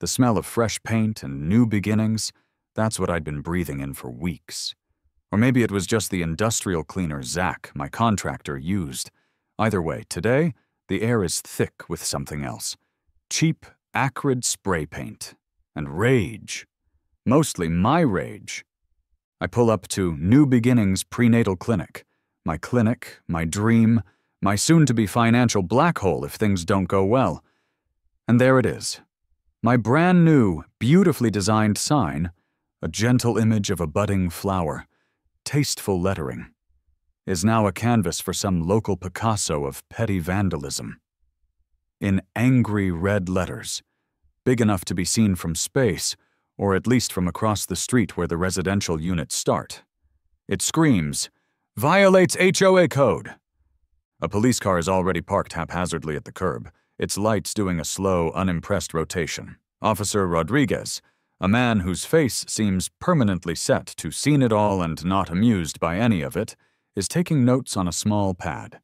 The smell of fresh paint and new beginnings, that's what I'd been breathing in for weeks. Or maybe it was just the industrial cleaner Zach, my contractor, used. Either way, today, the air is thick with something else. Cheap, acrid spray paint. And rage. Mostly my rage. I pull up to New Beginnings Prenatal Clinic. My clinic, my dream, my soon-to-be financial black hole if things don't go well. And there it is. My brand new, beautifully designed sign, a gentle image of a budding flower, tasteful lettering, is now a canvas for some local Picasso of petty vandalism. In angry red letters, big enough to be seen from space, or at least from across the street where the residential units start. It screams, "Violates HOA code." A police car is already parked haphazardly at the curb, its lights doing a slow, unimpressed rotation. Officer Rodriguez, a man whose face seems permanently set to seen it all and not amused by any of it, is taking notes on a small pad.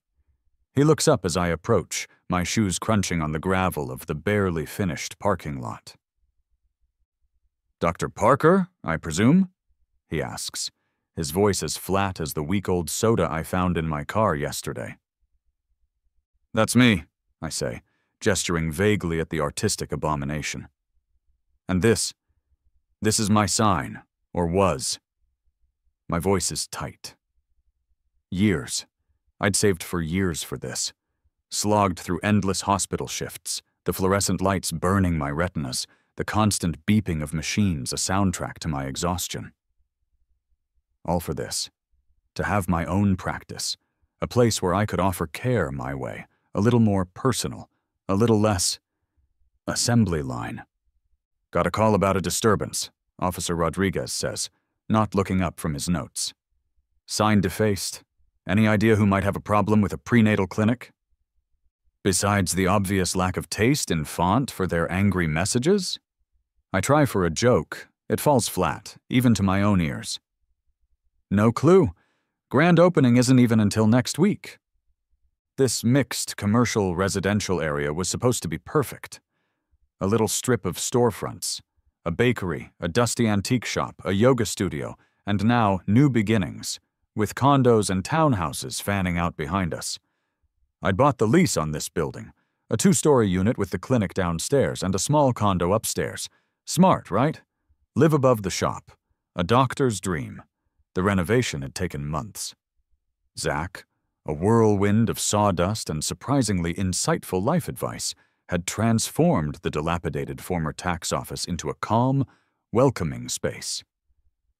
He looks up as I approach, my shoes crunching on the gravel of the barely finished parking lot. "Dr. Parker, I presume?" he asks, his voice as flat as the week-old soda I found in my car yesterday. "That's me," I say, gesturing vaguely at the artistic abomination. "And this is my sign, or was." My voice is tight. Years. I'd saved for years for this. Slogged through endless hospital shifts, the fluorescent lights burning my retinas, the constant beeping of machines a soundtrack to my exhaustion. All for this. To have my own practice, a place where I could offer care my way, a little more personal, a little less assembly line. "Got a call about a disturbance," Officer Rodriguez says, not looking up from his notes. "Sign defaced. Any idea who might have a problem with a prenatal clinic?" Besides the obvious lack of taste in font for their angry messages? I try for a joke. It falls flat, even to my own ears. "No clue. Grand opening isn't even until next week." This mixed commercial residential area was supposed to be perfect. A little strip of storefronts, a bakery, a dusty antique shop, a yoga studio, and now New Beginnings, with condos and townhouses fanning out behind us. I'd bought the lease on this building, a 2-story unit with the clinic downstairs and a small condo upstairs. Smart, right? Live above the shop. A doctor's dream. The renovation had taken months. Zach, a whirlwind of sawdust and surprisingly insightful life advice, had transformed the dilapidated former tax office into a calm, welcoming space.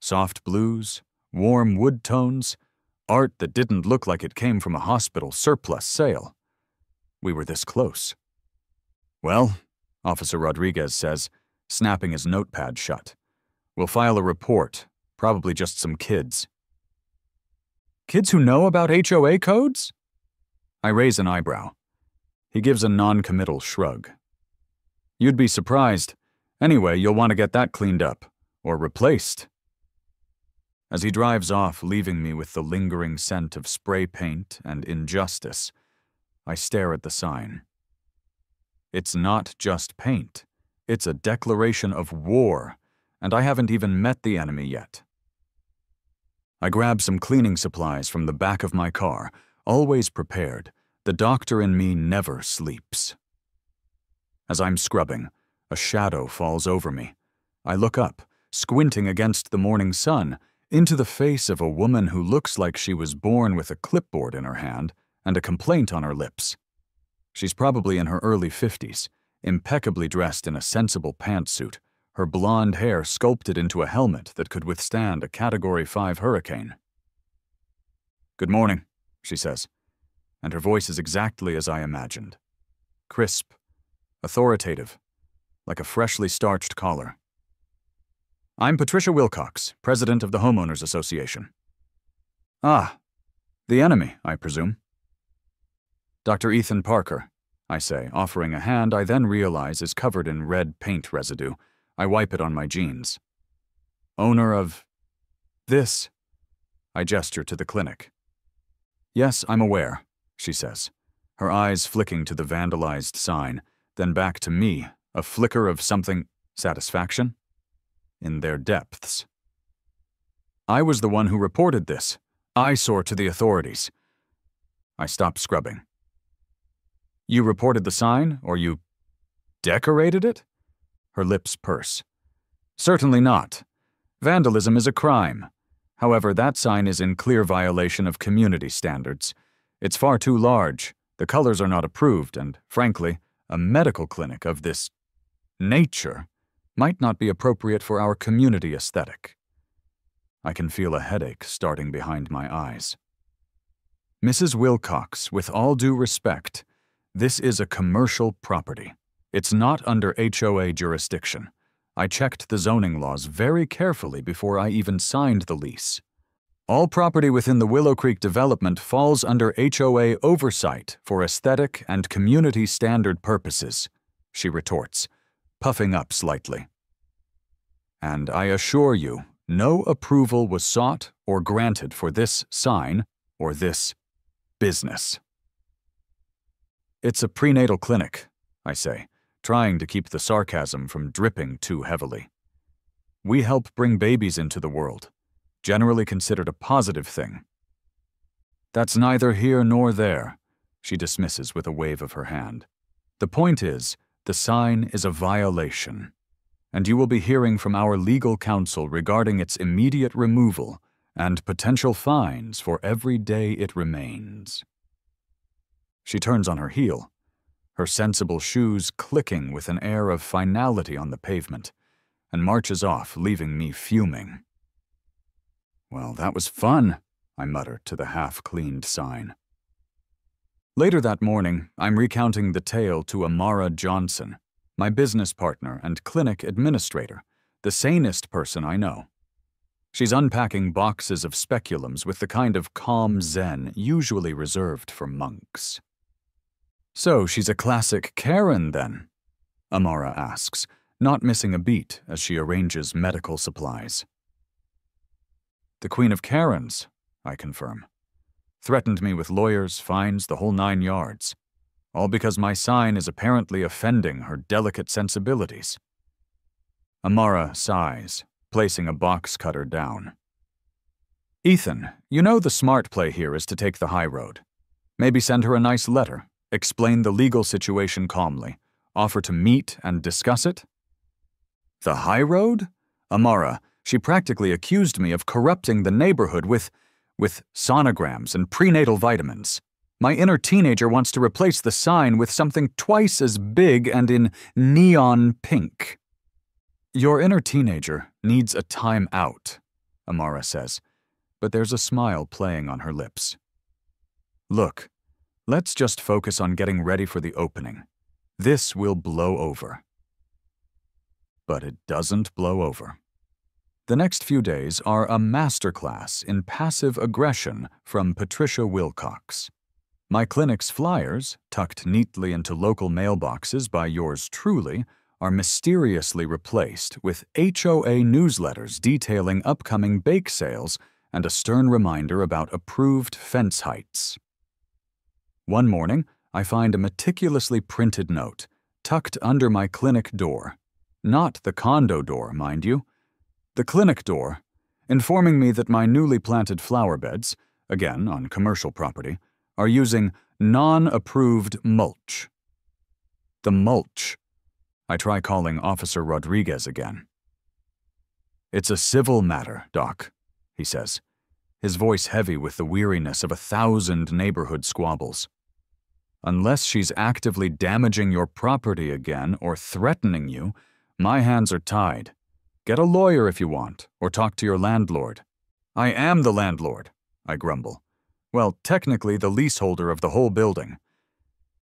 Soft blues, warm wood tones, art that didn't look like it came from a hospital surplus sale. We were this close. "Well," Officer Rodriguez says, snapping his notepad shut, "we'll file a report, probably just some kids." "Kids who know about HOA codes?" I raise an eyebrow. He gives a non-committal shrug. "You'd be surprised. Anyway, you'll want to get that cleaned up, or replaced." As he drives off, leaving me with the lingering scent of spray paint and injustice, I stare at the sign. It's not just paint. It's a declaration of war, and I haven't even met the enemy yet. I grab some cleaning supplies from the back of my car, always prepared. The doctor in me never sleeps. As I'm scrubbing, a shadow falls over me. I look up, squinting against the morning sun, into the face of a woman who looks like she was born with a clipboard in her hand and a complaint on her lips. She's probably in her early 50s, impeccably dressed in a sensible pantsuit, her blonde hair sculpted into a helmet that could withstand a Category 5 hurricane. "Good morning," she says, and her voice is exactly as I imagined. Crisp, authoritative, like a freshly starched collar. "I'm Patricia Wilcox, president of the Homeowners Association." "Ah, the enemy, I presume." "Dr. Ethan Parker," I say, offering a hand I then realize is covered in red paint residue. I wipe it on my jeans. "Owner of this?" I gesture to the clinic. "Yes, I'm aware," she says, her eyes flicking to the vandalized sign, then back to me, a flicker of something. Satisfaction? In their depths. I was the one who reported this. Eyesore to the authorities. I stopped scrubbing. You reported the sign, or you decorated it? Her lips purse. Certainly not. Vandalism is a crime. However, that sign is in clear violation of community standards. It's far too large, the colors are not approved, and, frankly, a medical clinic of this nature might not be appropriate for our community aesthetic. I can feel a headache starting behind my eyes. Mrs. Wilcox, with all due respect, this is a commercial property. It's not under HOA jurisdiction. I checked the zoning laws very carefully before I even signed the lease. All property within the Willow Creek development falls under HOA oversight for aesthetic and community standard purposes, she retorts, puffing up slightly. And I assure you, no approval was sought or granted for this sign or this business. It's a prenatal clinic, I say, trying to keep the sarcasm from dripping too heavily. We help bring babies into the world, generally considered a positive thing. That's neither here nor there, she dismisses with a wave of her hand. The point is, the sign is a violation, and you will be hearing from our legal counsel regarding its immediate removal and potential fines for every day it remains. She turns on her heel, her sensible shoes clicking with an air of finality on the pavement, and marches off, leaving me fuming. Well, that was fun, I mutter to the half-cleaned sign. Later that morning, I'm recounting the tale to Amara Johnson, my business partner and clinic administrator, the sanest person I know. She's unpacking boxes of speculums with the kind of calm zen usually reserved for monks. So she's a classic Karen, then? Amara asks, not missing a beat as she arranges medical supplies. The Queen of Karens, I confirm. Threatened me with lawyers, fines, the whole 9 yards. All because my sign is apparently offending her delicate sensibilities. Amara sighs, placing a box cutter down. Ethan, you know the smart play here is to take the high road. Maybe send her a nice letter. Explain the legal situation calmly. Offer to meet and discuss it? The high road? Amara, she practically accused me of corrupting the neighborhood with sonograms and prenatal vitamins. My inner teenager wants to replace the sign with something twice as big and in neon pink. Your inner teenager needs a time out, Amara says, but there's a smile playing on her lips. Look, let's just focus on getting ready for the opening. This will blow over. But it doesn't blow over. The next few days are a masterclass in passive aggression from Patricia Wilcox. My clinic's flyers, tucked neatly into local mailboxes by yours truly, are mysteriously replaced with HOA newsletters detailing upcoming bake sales and a stern reminder about approved fence heights. One morning, I find a meticulously printed note, tucked under my clinic door. Not the condo door, mind you. The clinic door, informing me that my newly planted flower beds, again on commercial property, are using non-approved mulch. The mulch. I try calling Officer Rodriguez again. It's a civil matter, Doc, he says, his voice heavy with the weariness of 1,000 neighborhood squabbles. Unless she's actively damaging your property again or threatening you, my hands are tied. Get a lawyer if you want, or talk to your landlord. I am the landlord, I grumble. Well, technically the leaseholder of the whole building.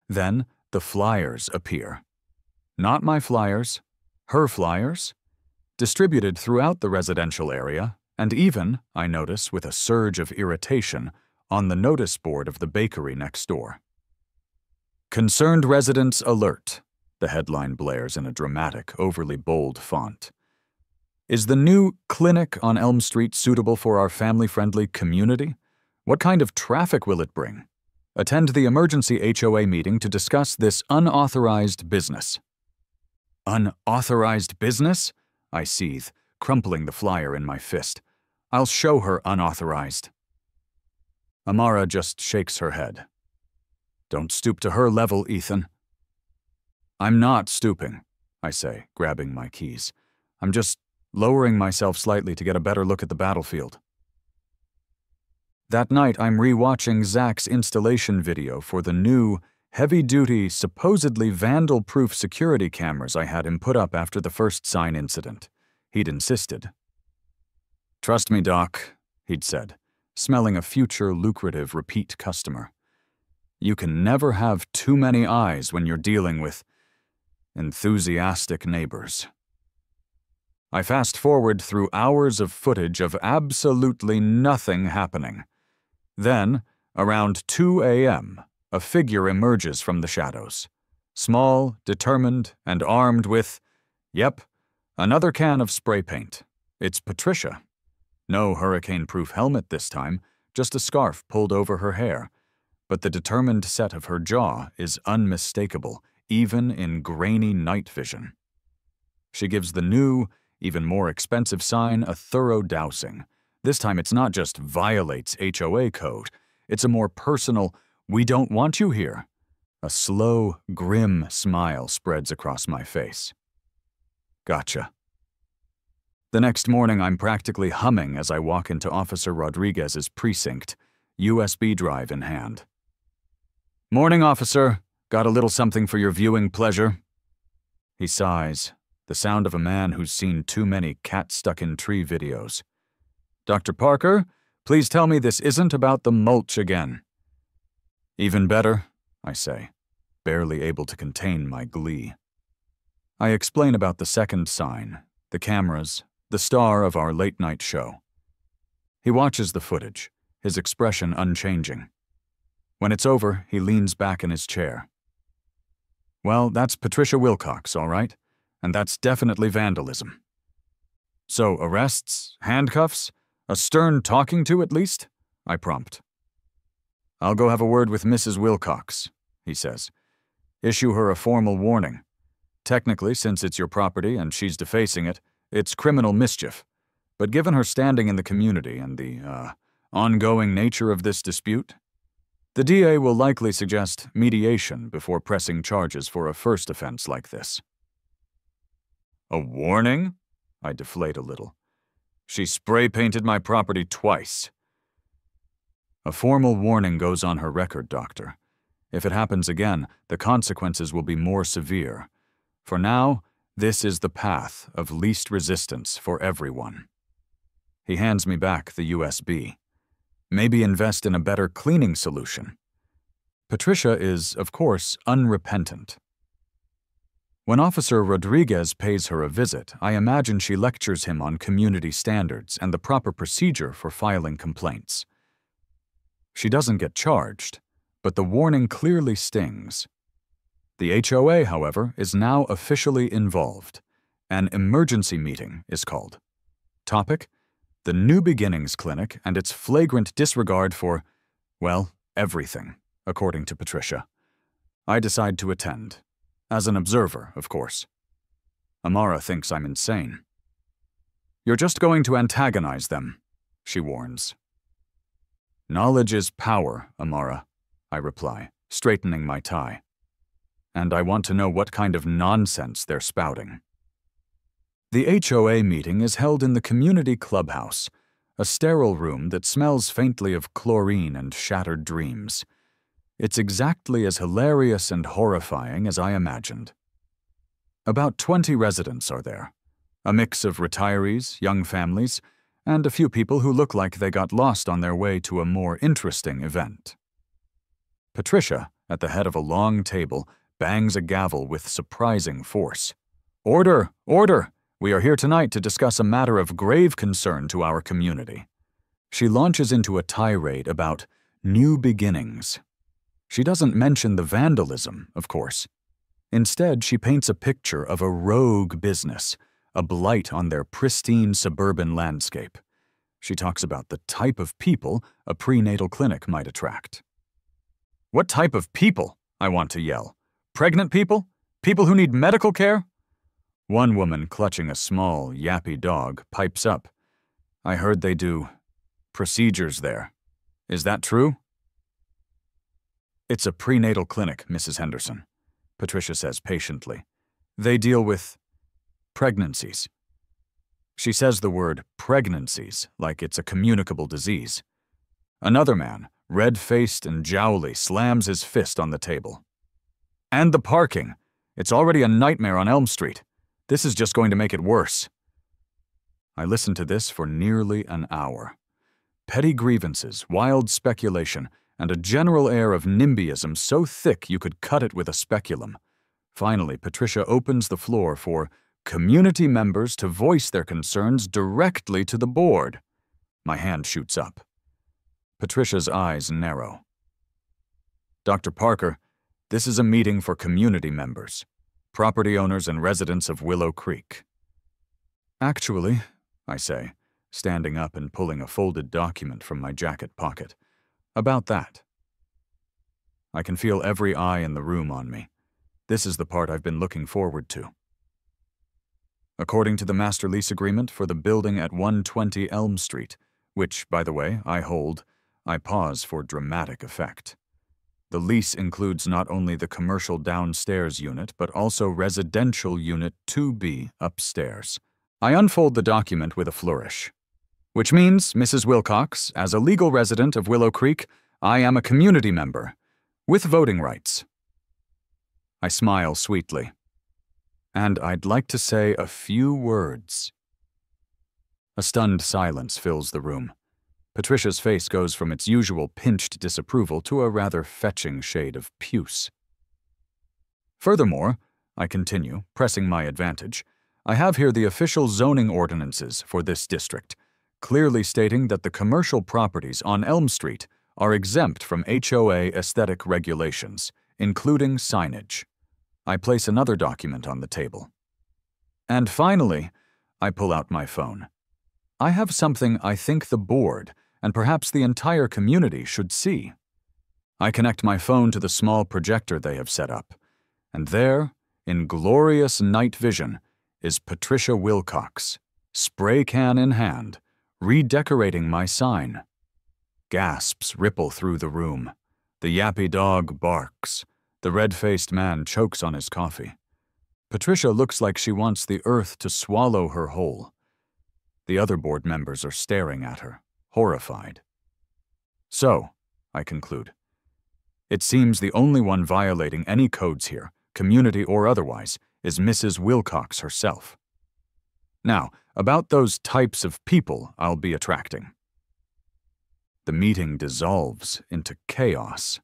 Then the flyers appear. Not my flyers, her flyers, distributed throughout the residential area, and even, I notice with a surge of irritation, on the notice board of the bakery next door. Concerned residents alert, the headline blares in a dramatic, overly bold font. Is the new clinic on Elm Street suitable for our family-friendly community? What kind of traffic will it bring? Attend the emergency HOA meeting to discuss this unauthorized business. Unauthorized business? I seethe, crumpling the flyer in my fist. I'll show her unauthorized. Amara just shakes her head. Don't stoop to her level, Ethan. I'm not stooping, I say, grabbing my keys. I'm just lowering myself slightly to get a better look at the battlefield. That night, I'm re-watching Zach's installation video for the new, heavy-duty, supposedly vandal-proof security cameras I had him put up after the first sign incident. He'd insisted. Trust me, Doc, he'd said, smelling a future lucrative repeat customer. You can never have too many eyes when you're dealing with enthusiastic neighbors. I fast-forward through hours of footage of absolutely nothing happening. Then, around 2 a.m., a figure emerges from the shadows. Small, determined, and armed with, yep, another can of spray paint. It's Patricia. No hurricane-proof helmet this time, just a scarf pulled over her hair. But the determined set of her jaw is unmistakable, even in grainy night vision. She gives the new, even more expensive sign a thorough dousing. This time it's not just violates HOA code, it's a more personal, we don't want you here. A slow, grim smile spreads across my face. Gotcha. The next morning I'm practically humming as I walk into Officer Rodriguez's precinct, USB drive in hand. Morning, officer. Got a little something for your viewing pleasure. He sighs, the sound of a man who's seen too many cat-stuck-in-tree videos. Dr. Parker, please tell me this isn't about the mulch again. Even better, I say, barely able to contain my glee. I explain about the second sign, the cameras, the star of our late-night show. He watches the footage, his expression unchanging. When it's over, he leans back in his chair. Well, that's Patricia Wilcox, all right? And that's definitely vandalism. So, arrests? Handcuffs? A stern talking to, at least? I prompt. I'll go have a word with Mrs. Wilcox, he says. Issue her a formal warning. Technically, since it's your property and she's defacing it, it's criminal mischief. But given her standing in the community and the, ongoing nature of this dispute, the DA will likely suggest mediation before pressing charges for a first offense like this. A warning? I deflate a little. She spray-painted my property twice. A formal warning goes on her record, Doctor. If it happens again, the consequences will be more severe. For now, this is the path of least resistance for everyone. He hands me back the USB. Maybe invest in a better cleaning solution. Patricia is, of course, unrepentant. When Officer Rodriguez pays her a visit, I imagine she lectures him on community standards and the proper procedure for filing complaints. She doesn't get charged, but the warning clearly stings. The HOA, however, is now officially involved. An emergency meeting is called. Topic: the New Beginnings Clinic and its flagrant disregard for, well, everything, according to Patricia. I decide to attend. As an observer, of course. Amara thinks I'm insane. You're just going to antagonize them, she warns. Knowledge is power, Amara, I reply, straightening my tie. And I want to know what kind of nonsense they're spouting. The HOA meeting is held in the community clubhouse, a sterile room that smells faintly of chlorine and shattered dreams. It's exactly as hilarious and horrifying as I imagined. About 20 residents are there, a mix of retirees, young families, and a few people who look like they got lost on their way to a more interesting event. Patricia, at the head of a long table, bangs a gavel with surprising force. Order! Order! We are here tonight to discuss a matter of grave concern to our community. She launches into a tirade about new beginnings. She doesn't mention the vandalism, of course. Instead, she paints a picture of a rogue business, a blight on their pristine suburban landscape. She talks about the type of people a prenatal clinic might attract. What type of people? I want to yell. Pregnant people? People who need medical care? One woman clutching a small, yappy dog pipes up. I heard they do procedures there. Is that true? It's a prenatal clinic, Mrs. Henderson, Patricia says patiently. They deal with pregnancies. She says the word pregnancies like it's a communicable disease. Another man, red-faced and jowly, slams his fist on the table. And the parking. It's already a nightmare on Elm Street. This is just going to make it worse. I listened to this for nearly an hour. Petty grievances, wild speculation, and a general air of NIMBYism so thick you could cut it with a speculum. Finally, Patricia opens the floor for community members to voice their concerns directly to the board. My hand shoots up. Patricia's eyes narrow. Dr. Parker, this is a meeting for community members, property owners and residents of Willow Creek. Actually, I say, standing up and pulling a folded document from my jacket pocket, about that. I can feel every eye in the room on me. This is the part I've been looking forward to. According to the master lease agreement for the building at 120 Elm Street, which, by the way, I hold, I pause for dramatic effect. The lease includes not only the commercial downstairs unit, but also residential unit 2B upstairs. I unfold the document with a flourish. Which means, Mrs. Wilcox, as a legal resident of Willow Creek, I am a community member, with voting rights. I smile sweetly. And I'd like to say a few words. A stunned silence fills the room. Patricia's face goes from its usual pinched disapproval to a rather fetching shade of puce. Furthermore, I continue, pressing my advantage, I have here the official zoning ordinances for this district, clearly stating that the commercial properties on Elm Street are exempt from HOA aesthetic regulations, including signage. I place another document on the table. And finally, I pull out my phone. I have something I think the board, and perhaps the entire community, should see. I connect my phone to the small projector they have set up, and there, in glorious night vision, is Patricia Wilcox, spray can in hand, redecorating my sign. Gasps ripple through the room. The yappy dog barks. The red-faced man chokes on his coffee. Patricia looks like she wants the earth to swallow her whole. The other board members are staring at her, horrified. So, I conclude, it seems the only one violating any codes here, community or otherwise, is Mrs. Wilcox herself. Now, about those types of people I'll be attracting. The meeting dissolves into chaos.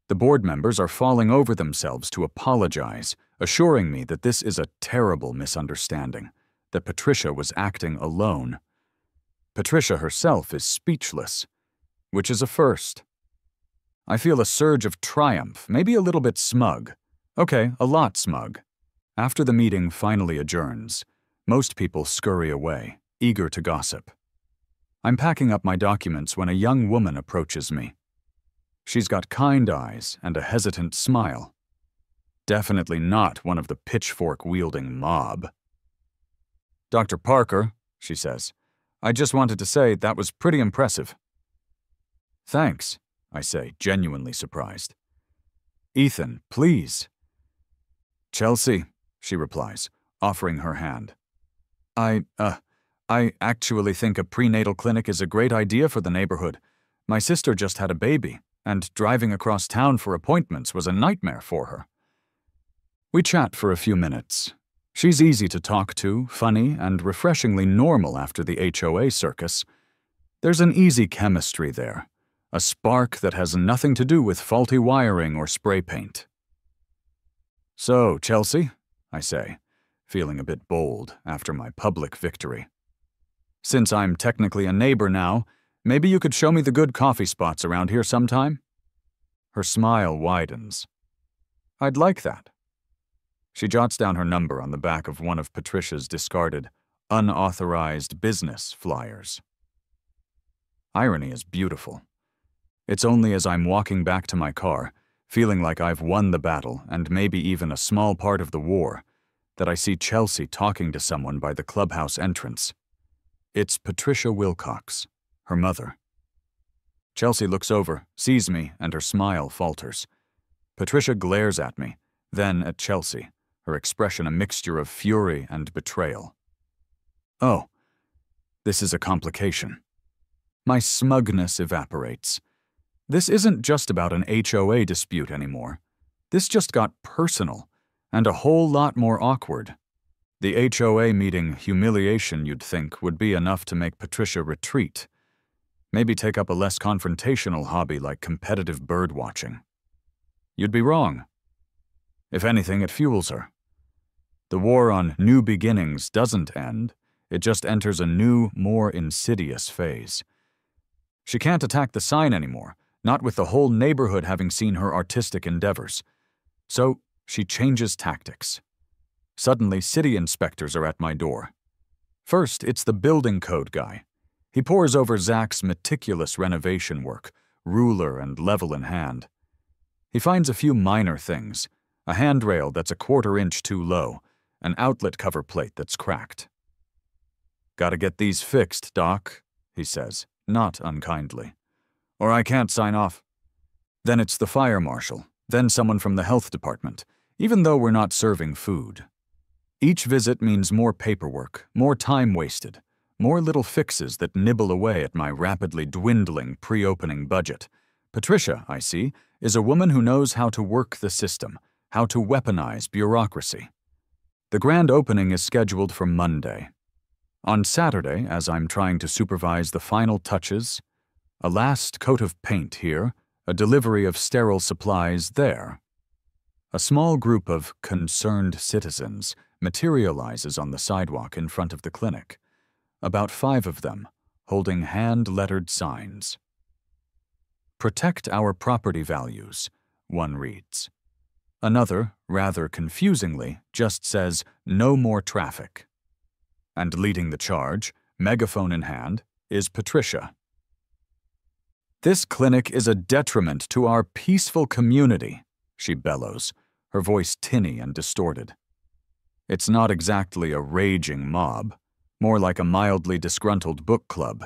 The board members are falling over themselves to apologize, assuring me that this is a terrible misunderstanding, that Patricia was acting alone. Patricia herself is speechless, which is a first. I feel a surge of triumph, maybe a little bit smug. Okay, a lot smug. After the meeting finally adjourns, most people scurry away, eager to gossip. I'm packing up my documents when a young woman approaches me. She's got kind eyes and a hesitant smile. Definitely not one of the pitchfork-wielding mob. Dr. Parker, she says, I just wanted to say that was pretty impressive. Thanks, I say, genuinely surprised. Ethan, please. Chelsea, she replies, offering her hand. I actually think a prenatal clinic is a great idea for the neighborhood. My sister just had a baby, and driving across town for appointments was a nightmare for her. We chat for a few minutes. She's easy to talk to, funny, and refreshingly normal after the HOA circus. There's an easy chemistry there, a spark that has nothing to do with faulty wiring or spray paint. So, Chelsea, I say, feeling a bit bold after my public victory. Since I'm technically a neighbor now, maybe you could show me the good coffee spots around here sometime? Her smile widens. I'd like that. She jots down her number on the back of one of Patricia's discarded, unauthorized business flyers. Irony is beautiful. It's only as I'm walking back to my car, feeling like I've won the battle and maybe even a small part of the war, that I see Chelsea talking to someone by the clubhouse entrance. It's Patricia Wilcox, her mother. Chelsea looks over, sees me, and her smile falters. Patricia glares at me, then at Chelsea, her expression a mixture of fury and betrayal. Oh, this is a complication. My smugness evaporates. This isn't just about an HOA dispute anymore. This just got personal, and a whole lot more awkward. The HOA meeting humiliation, you'd think, would be enough to make Patricia retreat. Maybe take up a less confrontational hobby like competitive bird watching. You'd be wrong. If anything, it fuels her. The war on new beginnings doesn't end. It just enters a new, more insidious phase. She can't attack the sign anymore, not with the whole neighborhood having seen her artistic endeavors. So she changes tactics. Suddenly, city inspectors are at my door. First, it's the building code guy. He pores over Zach's meticulous renovation work, ruler and level in hand. He finds a few minor things, a handrail that's a 1/4 inch too low, an outlet cover plate that's cracked. "Gotta get these fixed, Doc," he says, not unkindly. "Or I can't sign off." Then it's the fire marshal, then someone from the health department, even though we're not serving food. Each visit means more paperwork, more time wasted, more little fixes that nibble away at my rapidly dwindling pre-opening budget. Patricia, I see, is a woman who knows how to work the system, how to weaponize bureaucracy. The grand opening is scheduled for Monday. On Saturday, as I'm trying to supervise the final touches, a last coat of paint here, a delivery of sterile supplies there. A small group of concerned citizens materializes on the sidewalk in front of the clinic. About 5 of them, holding hand-lettered signs. "Protect our property values," one reads. Another, rather confusingly, just says, "No more traffic." And leading the charge, megaphone in hand, is Patricia. "This clinic is a detriment to our peaceful community," she bellows, her voice tinny and distorted. It's not exactly a raging mob, more like a mildly disgruntled book club,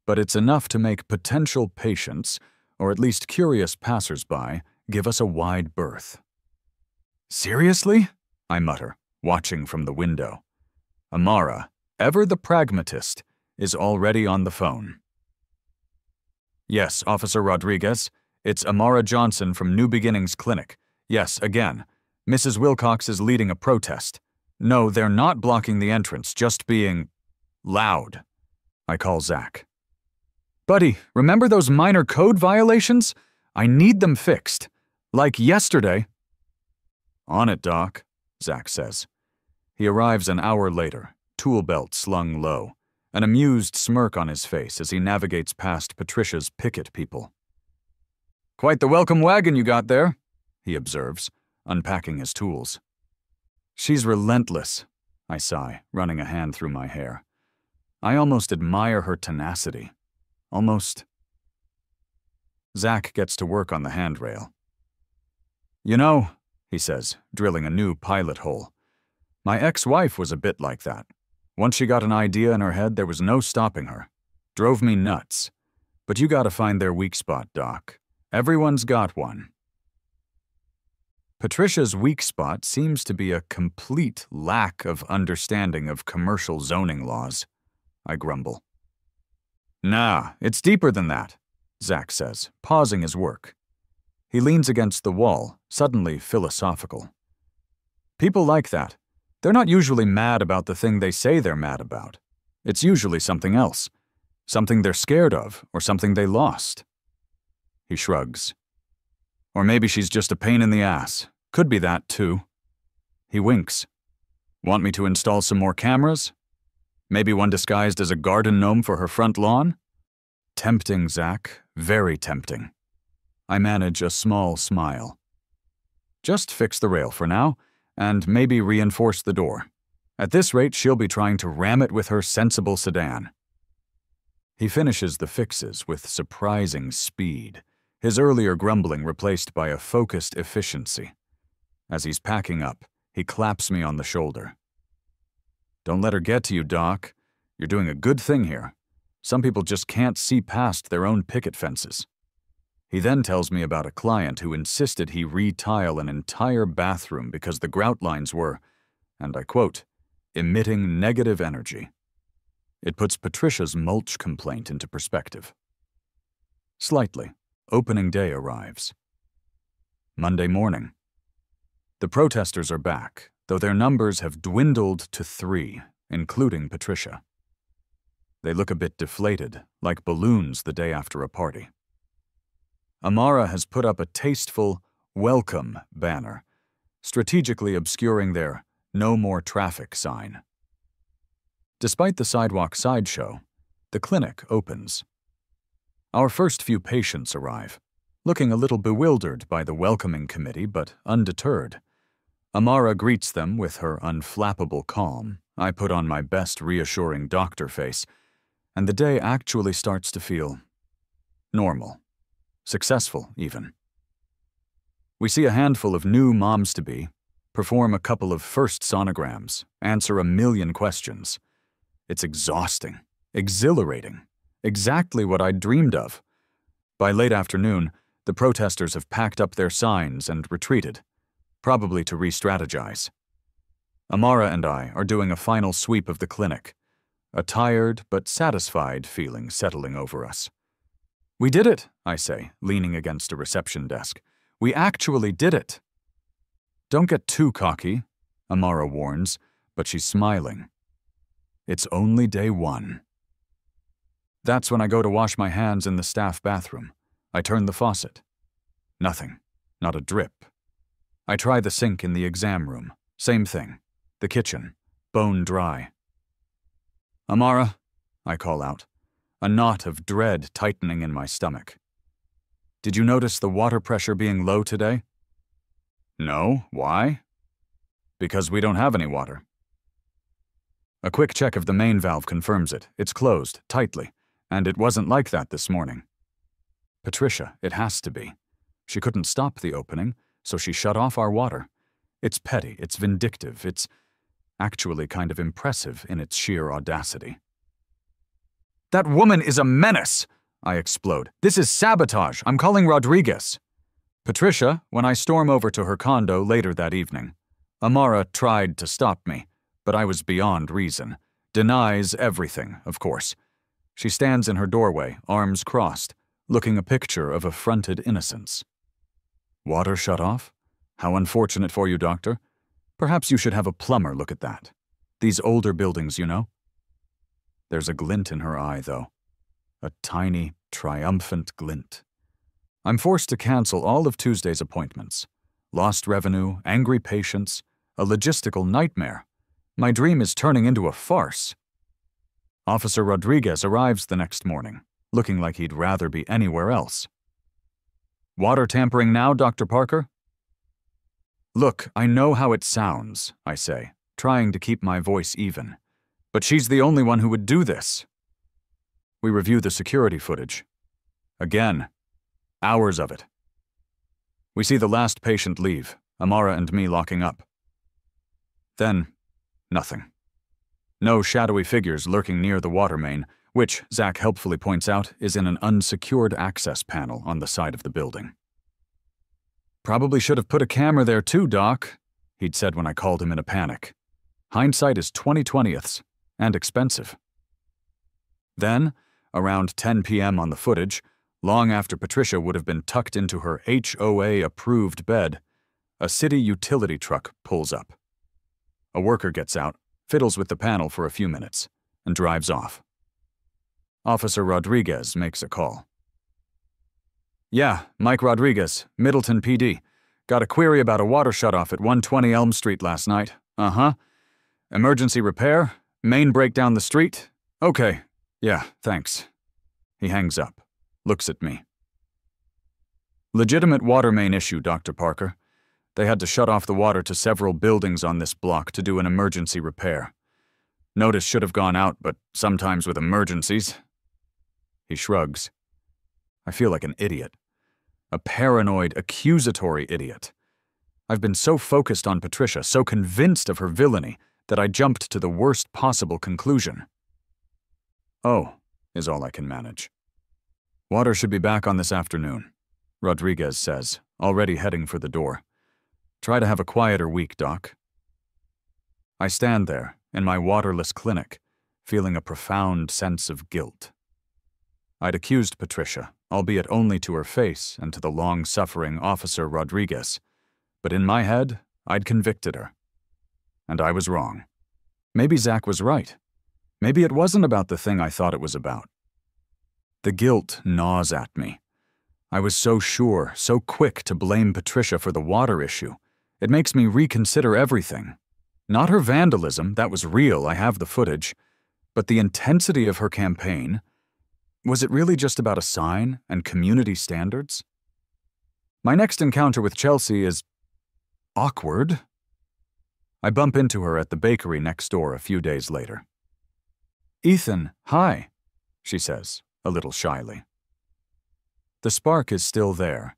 but it's enough to make potential patients, or at least curious passers-by, give us a wide berth. "Seriously?" I mutter, watching from the window. Amara, ever the pragmatist, is already on the phone. "Yes, Officer Rodriguez. It's Amara Johnson from New Beginnings Clinic. Yes, again. Mrs. Wilcox is leading a protest. No, they're not blocking the entrance, just being loud." I call Zach. "Buddy, remember those minor code violations? I need them fixed. Like yesterday." "On it, Doc," Zach says. He arrives an hour later, tool belt slung low, an amused smirk on his face as he navigates past Patricia's picket people. "Quite the welcome wagon you got there," he observes, unpacking his tools. "She's relentless," I sigh, running a hand through my hair. I almost admire her tenacity. Almost. Zach gets to work on the handrail. "You know," he says, drilling a new pilot hole, "my ex-wife was a bit like that. Once she got an idea in her head, there was no stopping her. Drove me nuts. But you gotta find their weak spot, Doc. Everyone's got one." Patricia's weak spot seems to be a complete lack of understanding of commercial zoning laws, I grumble. "Nah, it's deeper than that," Zach says, pausing his work. He leans against the wall, suddenly philosophical. "People like that. They're not usually mad about the thing they say they're mad about. It's usually something else. Something they're scared of, or something they lost." He shrugs. "Or maybe she's just a pain in the ass. Could be that, too." He winks. "Want me to install some more cameras? Maybe one disguised as a garden gnome for her front lawn?" Tempting, Zach. Very tempting. I manage a small smile. "Just fix the rail for now, and maybe reinforce the door. At this rate, she'll be trying to ram it with her sensible sedan." He finishes the fixes with surprising speed, his earlier grumbling replaced by a focused efficiency. As he's packing up, He claps me on the shoulder. Don't let her get to you, Doc. You're doing a good thing here. Some people just can't see past their own picket fences. He then tells me about a client who insisted he re-tile an entire bathroom because the grout lines were, and I quote, emitting negative energy. It puts Patricia's mulch complaint into perspective. Slightly, opening day arrives. Monday morning. The protesters are back, though their numbers have dwindled to 3, including Patricia. They look a bit deflated, like balloons the day after a party. Amara has put up a tasteful "Welcome" banner, strategically obscuring their "No More Traffic" sign. Despite the sidewalk sideshow, the clinic opens. Our first few patients arrive, looking a little bewildered by the welcoming committee, but undeterred. Amara greets them with her unflappable calm. I put on my best reassuring doctor face, and the day actually starts to feel normal. Successful, even. We see a handful of new moms-to-be, perform a couple of first sonograms, answer a million questions. It's exhausting, exhilarating, exactly what I'd dreamed of. By late afternoon, the protesters have packed up their signs and retreated, probably to re-strategize. Amara and I are doing a final sweep of the clinic, a tired but satisfied feeling settling over us. We did it, I say, leaning against a reception desk. We actually did it. Don't get too cocky, Amara warns, but she's smiling. It's only day 1. That's when I go to wash my hands in the staff bathroom. I turn the faucet. Nothing. Not a drip. I try the sink in the exam room. Same thing. The kitchen. Bone dry. Amara, I call out, a knot of dread tightening in my stomach. Did you notice the water pressure being low today? No. Why? Because we don't have any water. A quick check of the main valve confirms it. It's closed, tightly, and it wasn't like that this morning. Patricia, it has to be. She couldn't stop the opening, so she shut off our water. It's petty, it's vindictive, it's actually kind of impressive in its sheer audacity. That woman is a menace, I explode. This is sabotage. I'm calling Rodriguez. Patricia, when I storm over to her condo later that evening, Amara tried to stop me, but I was beyond reason. Denies everything, of course. She stands in her doorway, arms crossed, looking a picture of affronted innocence. Water shut off? How unfortunate for you, doctor. Perhaps you should have a plumber look at that. These older buildings, you know. There's a glint in her eye, though. A tiny, triumphant glint. I'm forced to cancel all of Tuesday's appointments. Lost revenue, angry patients, a logistical nightmare. My dream is turning into a farce. Officer Rodriguez arrives the next morning, looking like he'd rather be anywhere else. Water tampering now, Dr. Parker? Look, I know how it sounds, I say, trying to keep my voice even. But she's the only one who would do this. We review the security footage. Again, hours of it. We see the last patient leave, Amara and me locking up. Then, nothing. No shadowy figures lurking near the water main, which, Zach helpfully points out, is in an unsecured access panel on the side of the building. Probably should have put a camera there too, Doc, he'd said when I called him in a panic. Hindsight is 20/20ths, and expensive. Then, around 10 p.m. on the footage, long after Patricia would have been tucked into her HOA-approved bed, a city utility truck pulls up. A worker gets out, fiddles with the panel for a few minutes, and drives off. Officer Rodriguez makes a call. Yeah, Mike Rodriguez, Middleton PD. Got a query about a water shutoff at 120 Elm Street last night. Uh-huh. Emergency repair? Main break down the street? Okay. Yeah, thanks. He hangs up, looks at me. Legitimate water main issue, Dr. Parker. They had to shut off the water to several buildings on this block to do an emergency repair. Notice should have gone out, but sometimes with emergencies. He shrugs. I feel like an idiot. A paranoid, accusatory idiot. I've been so focused on Patricia, so convinced of her villainy, that I jumped to the worst possible conclusion. "Oh," is all I can manage. "Water should be back on this afternoon," Rodriguez says, already heading for the door. "Try to have a quieter week, Doc." I stand there, in my waterless clinic, feeling a profound sense of guilt. I'd accused Patricia, albeit only to her face and to the long-suffering Officer Rodriguez, but in my head, I'd convicted her. And I was wrong. Maybe Zach was right. Maybe it wasn't about the thing I thought it was about. The guilt gnaws at me. I was so sure, so quick to blame Patricia for the water issue. It makes me reconsider everything. Not her vandalism, that was real, I have the footage, but the intensity of her campaign. Was it really just about a sign and community standards? My next encounter with Chelsea is awkward. I bump into her at the bakery next door a few days later. "Ethan, hi," she says, a little shyly. The spark is still there,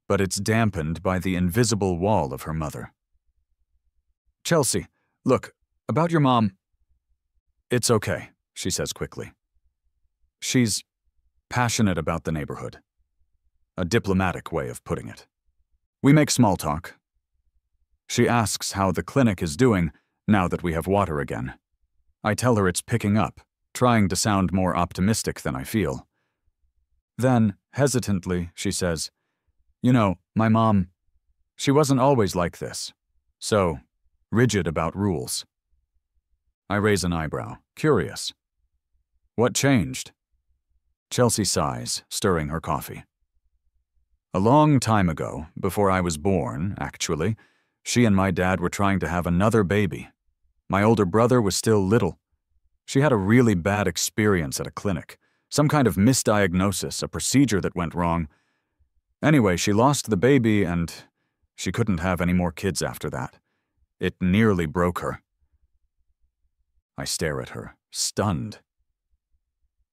but it's dampened by the invisible wall of her mother. "Chelsea, look, about your mom." "It's okay," she says quickly. She's passionate about the neighborhood. A diplomatic way of putting it. We make small talk. She asks how the clinic is doing now that we have water again. I tell her it's picking up, trying to sound more optimistic than I feel. Then, hesitantly, she says, "You know, my mom, she wasn't always like this. So, rigid about rules." I raise an eyebrow, curious. "What changed?" Chelsea sighs, stirring her coffee. "A long time ago, before I was born, actually, she and my dad were trying to have another baby. My older brother was still little. She had a really bad experience at a clinic, some kind of misdiagnosis, a procedure that went wrong. Anyway, she lost the baby and she couldn't have any more kids after that. It nearly broke her." I stare at her, stunned.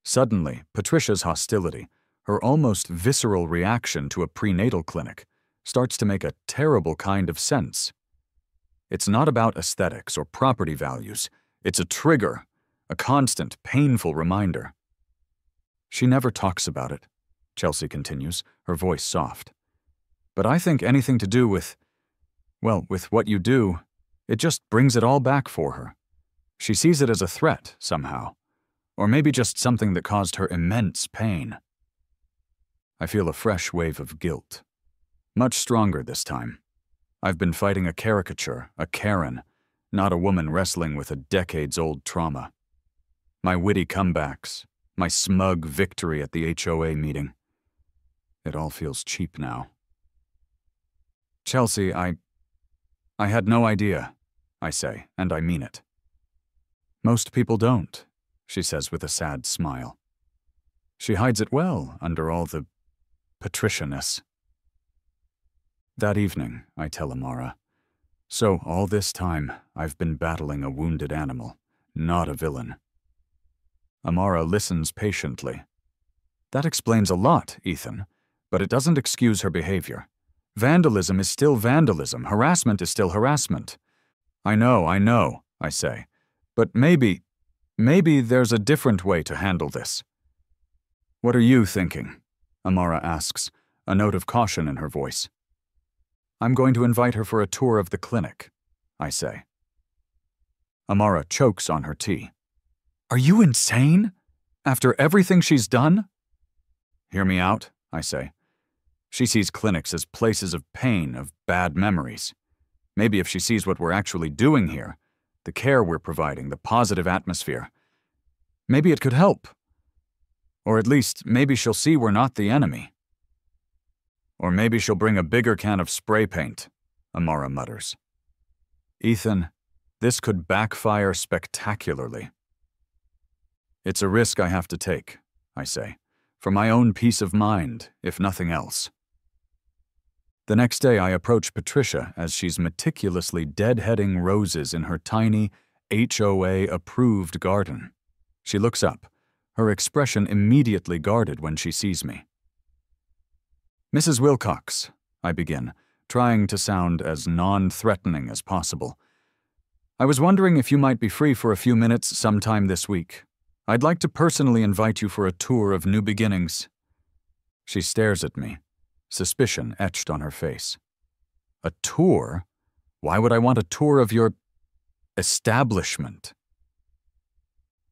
Suddenly, Patricia's hostility, her almost visceral reaction to a prenatal clinic, starts to make a terrible kind of sense. It's not about aesthetics or property values. It's a trigger, a constant, painful reminder. "She never talks about it," Chelsea continues, her voice soft. "But I think anything to do with, well, with what you do, it just brings it all back for her. She sees it as a threat, somehow. Or maybe just something that caused her immense pain." I feel a fresh wave of guilt. Much stronger this time. I've been fighting a caricature, a Karen, not a woman wrestling with a decades-old trauma. My witty comebacks, my smug victory at the HOA meeting. It all feels cheap now. "Chelsea, I had no idea," I say, and I mean it. "Most people don't," she says with a sad smile. She hides it well under all the Patricia-ness. That evening, I tell Amara, "So all this time, I've been battling a wounded animal, not a villain." Amara listens patiently. "That explains a lot, Ethan, but it doesn't excuse her behavior. Vandalism is still vandalism, harassment is still harassment." I know, I say, "but maybe there's a different way to handle this." "What are you thinking?" Amara asks, a note of caution in her voice. "I'm going to invite her for a tour of the clinic," I say. Amara chokes on her tea. "Are you insane? After everything she's done?" "Hear me out," I say. "She sees clinics as places of pain, of bad memories. Maybe if she sees what we're actually doing here, the care we're providing, the positive atmosphere, maybe it could help. Or at least, maybe she'll see we're not the enemy." "Or maybe she'll bring a bigger can of spray paint," Amara mutters. "Ethan, this could backfire spectacularly." "It's a risk I have to take," I say, "for my own peace of mind, if nothing else." The next day I approach Patricia as she's meticulously deadheading roses in her tiny, HOA-approved garden. She looks up, her expression immediately guarded when she sees me. "Mrs. Wilcox," I begin, trying to sound as non-threatening as possible. I was wondering if you might be free for a few minutes sometime this week. I'd like to personally invite you for a tour of New Beginnings. She stares at me, suspicion etched on her face. A tour? Why would I want a tour of your establishment?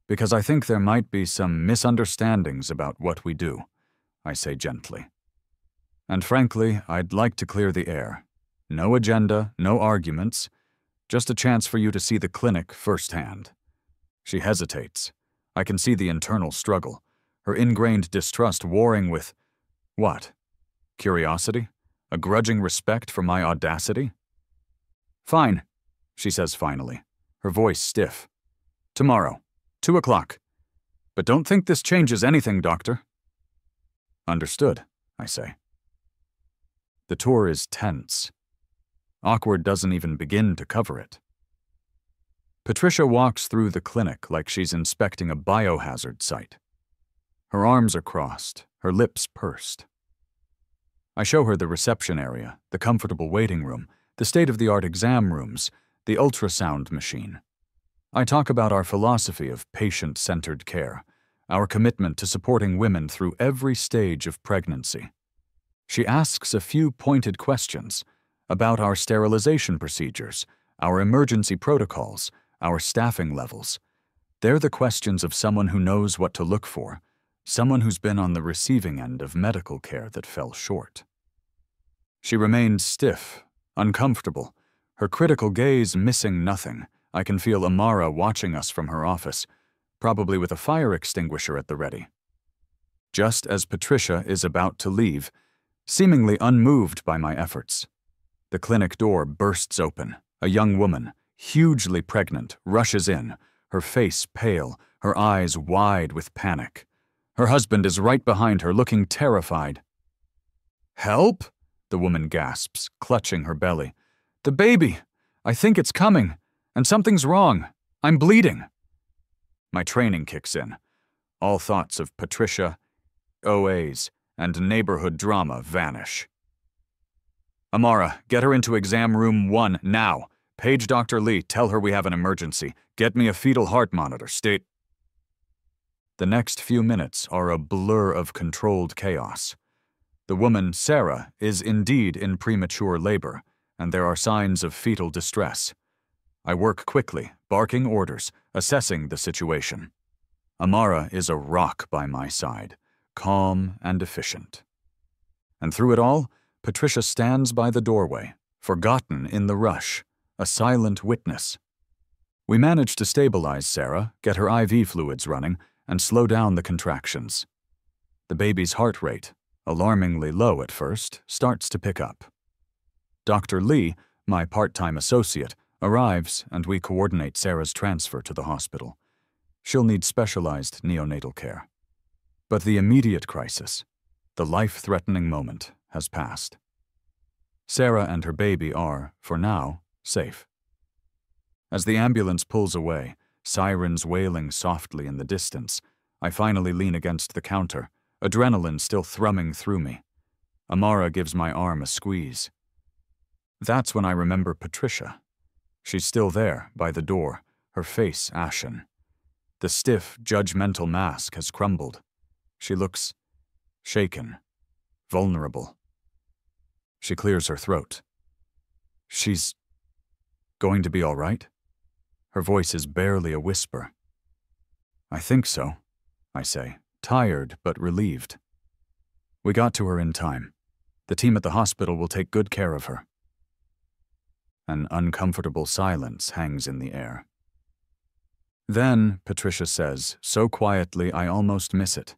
Because I think there might be some misunderstandings about what we do, I say gently. And frankly, I'd like to clear the air. No agenda, no arguments, just a chance for you to see the clinic firsthand. She hesitates. I can see the internal struggle, her ingrained distrust warring with, what? Curiosity? A grudging respect for my audacity? Fine, she says finally, her voice stiff. Tomorrow, 2 o'clock. But don't think this changes anything, doctor. Understood, I say. The tour is tense. Awkward doesn't even begin to cover it. Patricia walks through the clinic like she's inspecting a biohazard site. Her arms are crossed, her lips pursed. I show her the reception area, the comfortable waiting room, the state-of-the-art exam rooms, the ultrasound machine. I talk about our philosophy of patient-centered care, our commitment to supporting women through every stage of pregnancy. She asks a few pointed questions about our sterilization procedures, our emergency protocols, our staffing levels. They're the questions of someone who knows what to look for, someone who's been on the receiving end of medical care that fell short. She remained stiff, uncomfortable, her critical gaze missing nothing. I can feel Amara watching us from her office, probably with a fire extinguisher at the ready. Just as Patricia is about to leave, seemingly unmoved by my efforts, the clinic door bursts open. A young woman, hugely pregnant, rushes in, her face pale, her eyes wide with panic. Her husband is right behind her, looking terrified. "Help?" the woman gasps, clutching her belly. "The baby! I think it's coming, and something's wrong. I'm bleeding." My training kicks in. All thoughts of Patricia, OAs, and neighborhood drama vanish. "Amara, get her into exam room 1 now. Page Dr. Lee, tell her we have an emergency. Get me a fetal heart monitor, state." The next few minutes are a blur of controlled chaos. The woman, Sarah, is indeed in premature labor, and there are signs of fetal distress. I work quickly, barking orders, assessing the situation. Amara is a rock by my side, calm and efficient. And through it all, Patricia stands by the doorway, forgotten in the rush, a silent witness. We manage to stabilize Sarah, get her IV fluids running, and slow down the contractions. The baby's heart rate, alarmingly low at first, starts to pick up. Dr. Lee, my part-time associate, arrives and we coordinate Sarah's transfer to the hospital. She'll need specialized neonatal care. But the immediate crisis, the life-threatening moment, has passed. Sarah and her baby are, for now, safe. As the ambulance pulls away, sirens wailing softly in the distance, I finally lean against the counter, adrenaline still thrumming through me. Amara gives my arm a squeeze. That's when I remember Patricia. She's still there, by the door, her face ashen. The stiff, judgmental mask has crumbled. She looks shaken, vulnerable. She clears her throat. "She's going to be all right?" Her voice is barely a whisper. "I think so," I say, tired but relieved. "We got to her in time. The team at the hospital will take good care of her." An uncomfortable silence hangs in the air. Then, Patricia says, so quietly I almost miss it.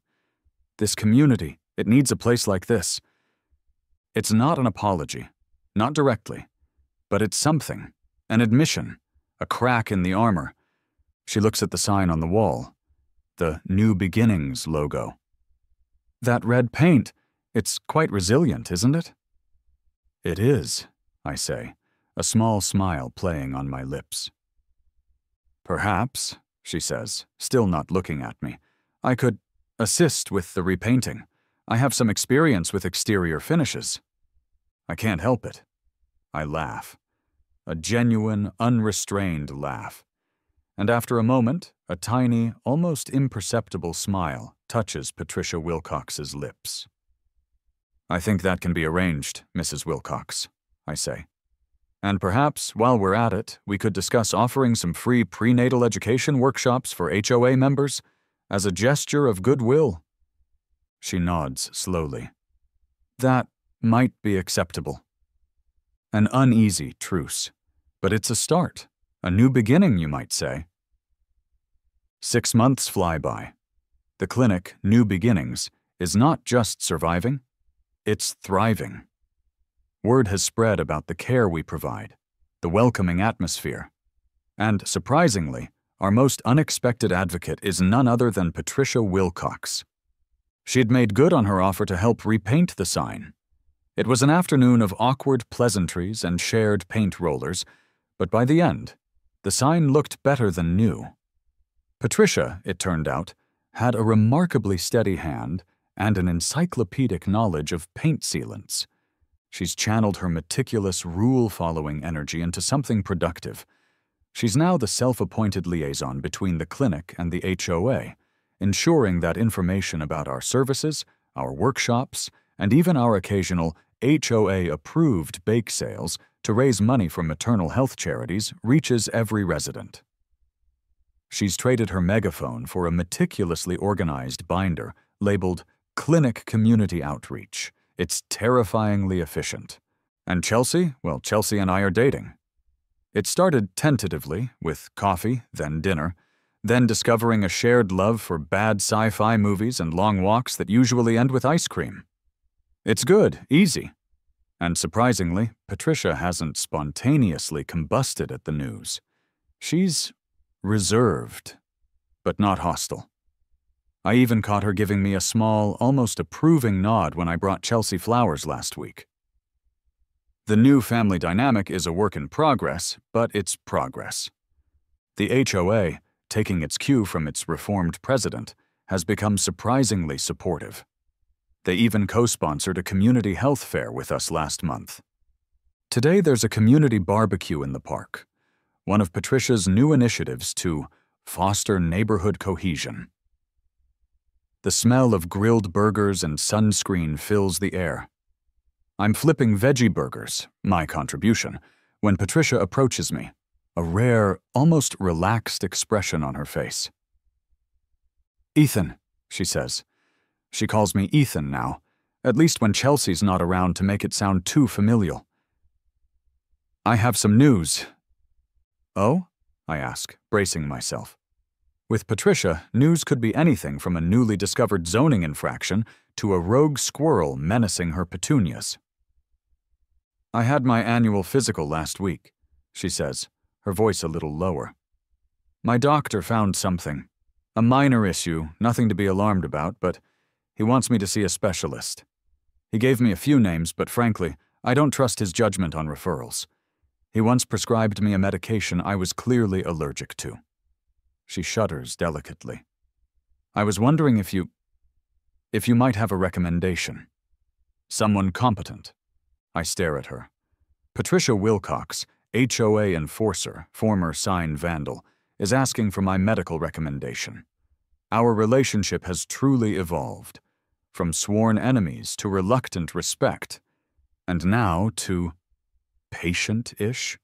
"This community, it needs a place like this." It's not an apology, not directly, but it's something, an admission, a crack in the armor. She looks at the sign on the wall, the New Beginnings logo. "That red paint, it's quite resilient, isn't it?" "It is," I say, a small smile playing on my lips. "Perhaps," she says, still not looking at me, "I could assist with the repainting. I have some experience with exterior finishes." I can't help it. I laugh. A genuine, unrestrained laugh. And after a moment, a tiny, almost imperceptible smile touches Patricia Wilcox's lips. "I think that can be arranged, Mrs. Wilcox," I say. "And perhaps, while we're at it, we could discuss offering some free prenatal education workshops for HOA members as a gesture of goodwill." She nods slowly. "That might be acceptable." An uneasy truce. But it's a start. A new beginning, you might say. 6 months fly by. The clinic, New Beginnings, is not just surviving, it's thriving. Word has spread about the care we provide, the welcoming atmosphere. And, surprisingly, our most unexpected advocate is none other than Patricia Wilcox. She had made good on her offer to help repaint the sign. It was an afternoon of awkward pleasantries and shared paint rollers, but by the end, the sign looked better than new. Patricia, it turned out, had a remarkably steady hand and an encyclopedic knowledge of paint sealants. She's channeled her meticulous, rule-following energy into something productive. She's now the self-appointed liaison between the clinic and the HOA, ensuring that information about our services, our workshops, and even our occasional HOA-approved bake sales to raise money for maternal health charities reaches every resident. She's traded her megaphone for a meticulously organized binder labeled Clinic Community Outreach. It's terrifyingly efficient. And Chelsea? Well, Chelsea and I are dating. It started tentatively, with coffee, then dinner, then discovering a shared love for bad sci-fi movies and long walks that usually end with ice cream. It's good, easy. And surprisingly, Patricia hasn't spontaneously combusted at the news. She's reserved, but not hostile. I even caught her giving me a small, almost approving nod when I brought Chelsea flowers last week. The new family dynamic is a work in progress, but it's progress. The HOA, taking its cue from its reformed president, has become surprisingly supportive. They even co-sponsored a community health fair with us last month. Today there's a community barbecue in the park, one of Patricia's new initiatives to foster neighborhood cohesion. The smell of grilled burgers and sunscreen fills the air. I'm flipping veggie burgers, my contribution, when Patricia approaches me, a rare, almost relaxed expression on her face. "Ethan," she says. She calls me Ethan now, at least when Chelsea's not around to make it sound too familial. "I have some news." "Oh?" I ask, bracing myself. With Patricia, news could be anything from a newly discovered zoning infraction to a rogue squirrel menacing her petunias. "I had my annual physical last week," she says, her voice a little lower. "My doctor found something. A minor issue, nothing to be alarmed about, but he wants me to see a specialist. He gave me a few names, but frankly, I don't trust his judgment on referrals. He once prescribed me a medication I was clearly allergic to." She shudders delicately. "I was wondering if you might have a recommendation. Someone competent." I stare at her. Patricia Wilcox, HOA enforcer, former sign vandal, is asking for my medical recommendation. Our relationship has truly evolved, from sworn enemies to reluctant respect, and now to patient-ish.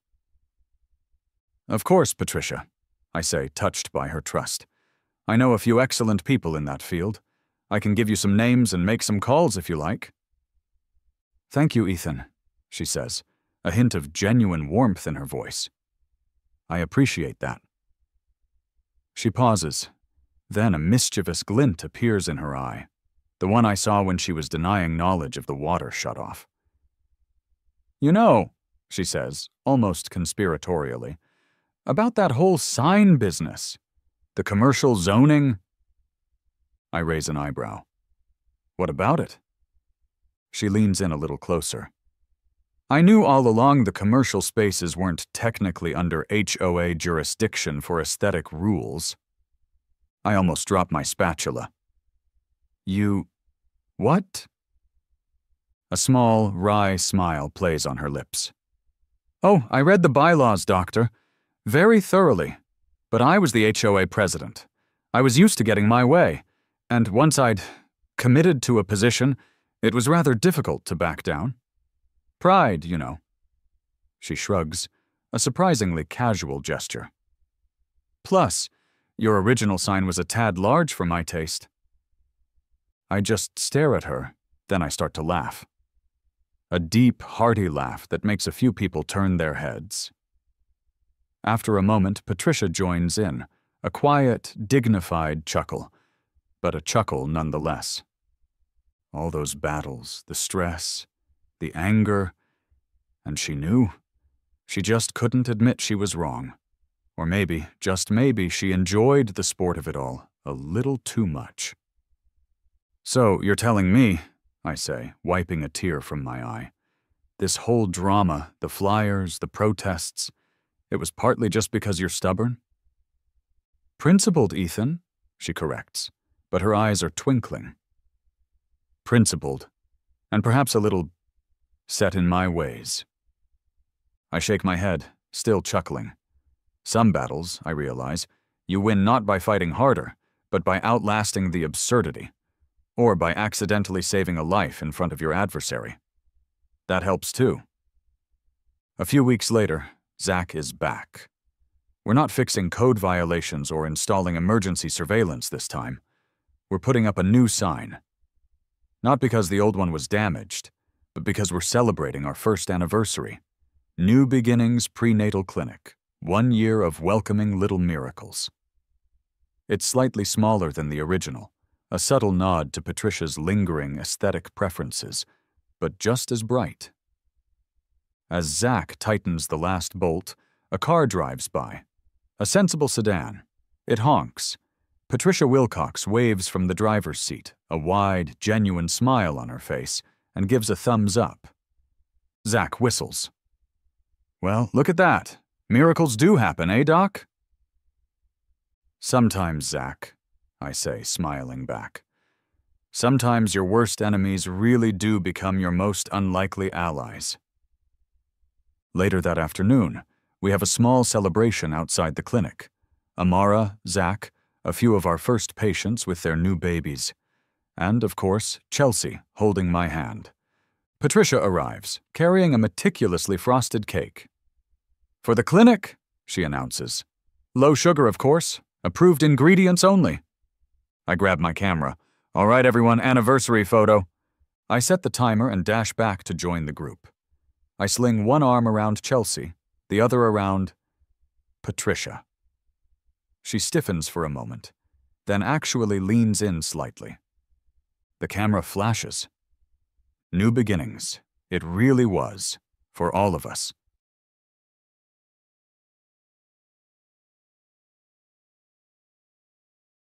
"Of course, Patricia," I say, touched by her trust. "I know a few excellent people in that field. I can give you some names and make some calls if you like." "Thank you, Ethan," she says, a hint of genuine warmth in her voice. "I appreciate that." She pauses. Then a mischievous glint appears in her eye, the one I saw when she was denying knowledge of the water shutoff. "You know," she says, almost conspiratorially, "about that whole sign business, the commercial zoning." I raise an eyebrow. "What about it?" She leans in a little closer. "I knew all along the commercial spaces weren't technically under HOA jurisdiction for aesthetic rules." I almost drop my spatula. "You... what?" A small, wry smile plays on her lips. Oh, I read the bylaws, doctor. Very thoroughly. But I was the HOA president. I was used to getting my way. And once I'd committed to a position, it was rather difficult to back down. Pride, you know. She shrugs, a surprisingly casual gesture. Plus, your original sign was a tad large for my taste. I just stare at her, then I start to laugh. A deep, hearty laugh that makes a few people turn their heads. After a moment, Patricia joins in, a quiet, dignified chuckle, but a chuckle nonetheless. All those battles, the stress, the anger, and she knew. She just couldn't admit she was wrong. Or maybe, just maybe, she enjoyed the sport of it all a little too much. So, you're telling me, I say, wiping a tear from my eye, this whole drama, the flyers, the protests, it was partly just because you're stubborn? Principled, Ethan, she corrects, but her eyes are twinkling. Principled, and perhaps a little set in my ways. I shake my head, still chuckling. Some battles, I realize, you win not by fighting harder, but by outlasting the absurdity, or by accidentally saving a life in front of your adversary. That helps too. A few weeks later, Zach is back. We're not fixing code violations or installing emergency surveillance this time. We're putting up a new sign. Not because the old one was damaged, but because we're celebrating our first anniversary. New Beginnings Prenatal Clinic. 1 year of welcoming little miracles. It's slightly smaller than the original, a subtle nod to Patricia's lingering aesthetic preferences, but just as bright. As Zach tightens the last bolt, a car drives by. A sensible sedan. It honks. Patricia Wilcox waves from the driver's seat, a wide, genuine smile on her face, and gives a thumbs up. Zach whistles. Well, look at that. Miracles do happen, eh, Doc? Sometimes, Zach, I say, smiling back. Sometimes your worst enemies really do become your most unlikely allies. Later that afternoon, we have a small celebration outside the clinic. Amara, Zach, a few of our first patients with their new babies, and, of course, Chelsea, holding my hand. Patricia arrives, carrying a meticulously frosted cake. For the clinic, she announces. Low sugar, of course. Approved ingredients only. I grab my camera. All right, everyone, anniversary photo. I set the timer and dash back to join the group. I sling one arm around Chelsea, the other around Patricia. She stiffens for a moment, then actually leans in slightly. The camera flashes. New beginnings. It really was, for all of us.